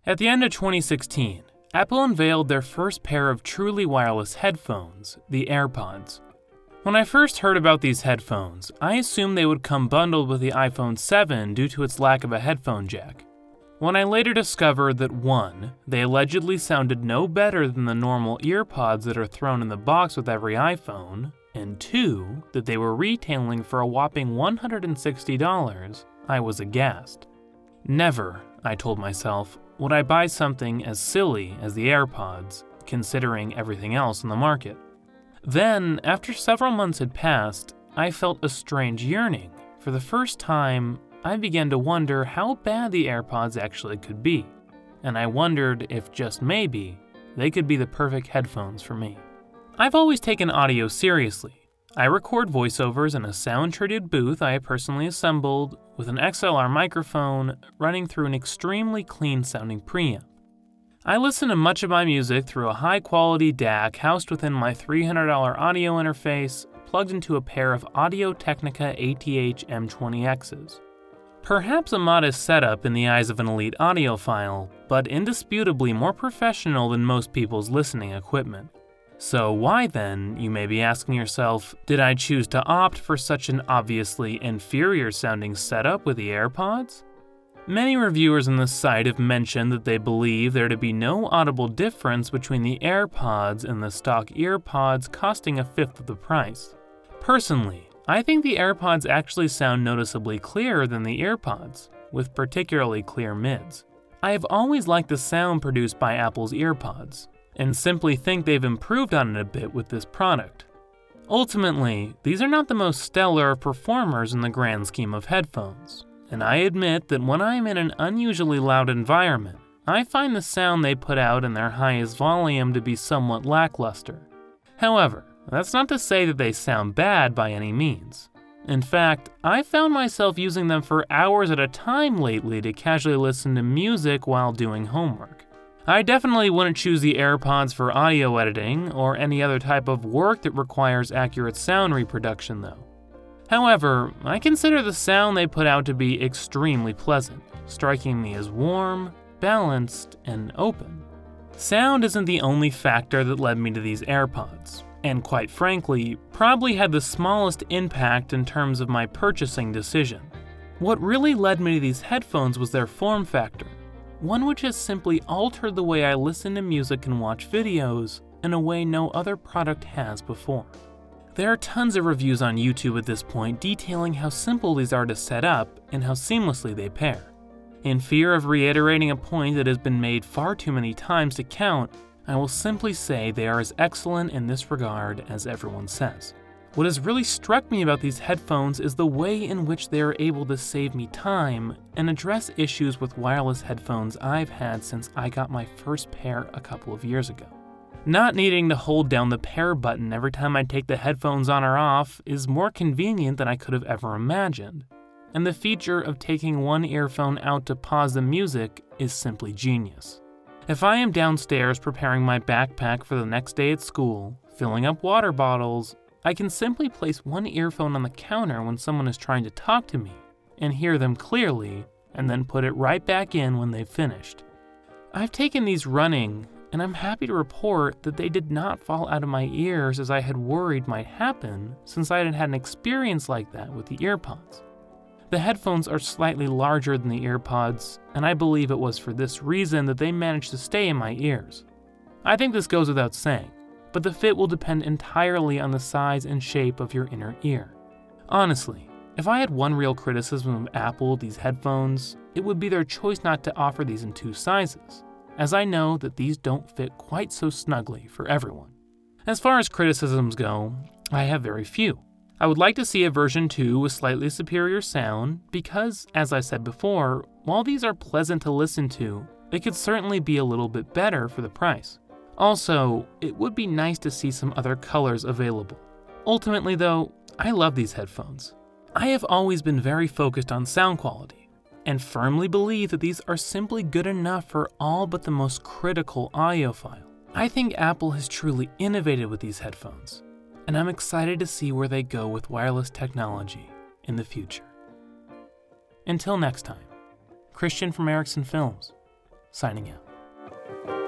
At the end of 2016, Apple unveiled their first pair of truly wireless headphones, the Airpods. When I first heard about these headphones, I assumed they would come bundled with the iPhone 7 due to its lack of a headphone jack. When I later discovered that 1. They allegedly sounded no better than the normal earpods that are thrown in the box with every iPhone, and 2. That they were retailing for a whopping $160, I was aghast. Never, I told myself, would I buy something as silly as the Airpods, considering everything else on the market. Then, after several months had passed, I felt a strange yearning. For the first time, I began to wonder how bad the Airpods actually could be, and I wondered if just maybe, they could be the perfect headphones for me. I've always taken audio seriously. I record voiceovers in a sound-treated booth I personally assembled with an XLR microphone running through an extremely clean-sounding preamp. I listen to much of my music through a high-quality DAC housed within my $300 audio interface plugged into a pair of Audio-Technica ATH M20Xs. Perhaps a modest setup in the eyes of an elite audiophile, but indisputably more professional than most people's listening equipment. So why then, you may be asking yourself, did I choose to opt for such an obviously inferior sounding setup with the Airpods? Many reviewers on this site have mentioned that they believe there to be no audible difference between the Airpods and the stock earpods costing a fifth of the price. Personally, I think the Airpods actually sound noticeably clearer than the Earpods, with particularly clear mids. I have always liked the sound produced by Apple's Earpods, and simply think they've improved on it a bit with this product. Ultimately, these are not the most stellar of performers in the grand scheme of headphones, and I admit that when I am in an unusually loud environment, I find the sound they put out in their highest volume to be somewhat lackluster. However, that's not to say that they sound bad by any means. In fact, I found myself using them for hours at a time lately to casually listen to music while doing homework. I definitely wouldn't choose the Airpods for audio editing or any other type of work that requires accurate sound reproduction though. However, I consider the sound they put out to be extremely pleasant, striking me as warm, balanced, and open. Sound isn't the only factor that led me to these Airpods, and quite frankly, probably had the smallest impact in terms of my purchasing decision. What really led me to these headphones was their form factor, one which has simply altered the way I listen to music and watch videos in a way no other product has before. There are tons of reviews on YouTube at this point detailing how simple these are to set up and how seamlessly they pair. In fear of reiterating a point that has been made far too many times to count, I will simply say they are as excellent in this regard as everyone says. What has really struck me about these headphones is the way in which they are able to save me time and address issues with wireless headphones I've had since I got my first pair a couple of years ago. Not needing to hold down the pair button every time I take the headphones on or off is more convenient than I could have ever imagined. And the feature of taking one earphone out to pause the music is simply genius. If I am downstairs preparing my backpack for the next day at school, filling up water bottles, I can simply place one earphone on the counter when someone is trying to talk to me and hear them clearly, and then put it right back in when they've finished. I've taken these running, and I'm happy to report that they did not fall out of my ears as I had worried might happen since I had had an experience like that with the Earpods. The headphones are slightly larger than the Earpods, and I believe it was for this reason that they managed to stay in my ears. I think this goes without saying, but the fit will depend entirely on the size and shape of your inner ear. Honestly, if I had one real criticism of Apple with these headphones, it would be their choice not to offer these in 2 sizes, as I know that these don't fit quite so snugly for everyone. As far as criticisms go, I have very few. I would like to see a version 2 with slightly superior sound because, as I said before, while these are pleasant to listen to, they could certainly be a little bit better for the price. Also, it would be nice to see some other colors available. Ultimately though, I love these headphones. I have always been very focused on sound quality, and firmly believe that these are simply good enough for all but the most critical audiophile. I think Apple has truly innovated with these headphones, and I'm excited to see where they go with wireless technology in the future. Until next time, Christian from Erickson Films, signing out.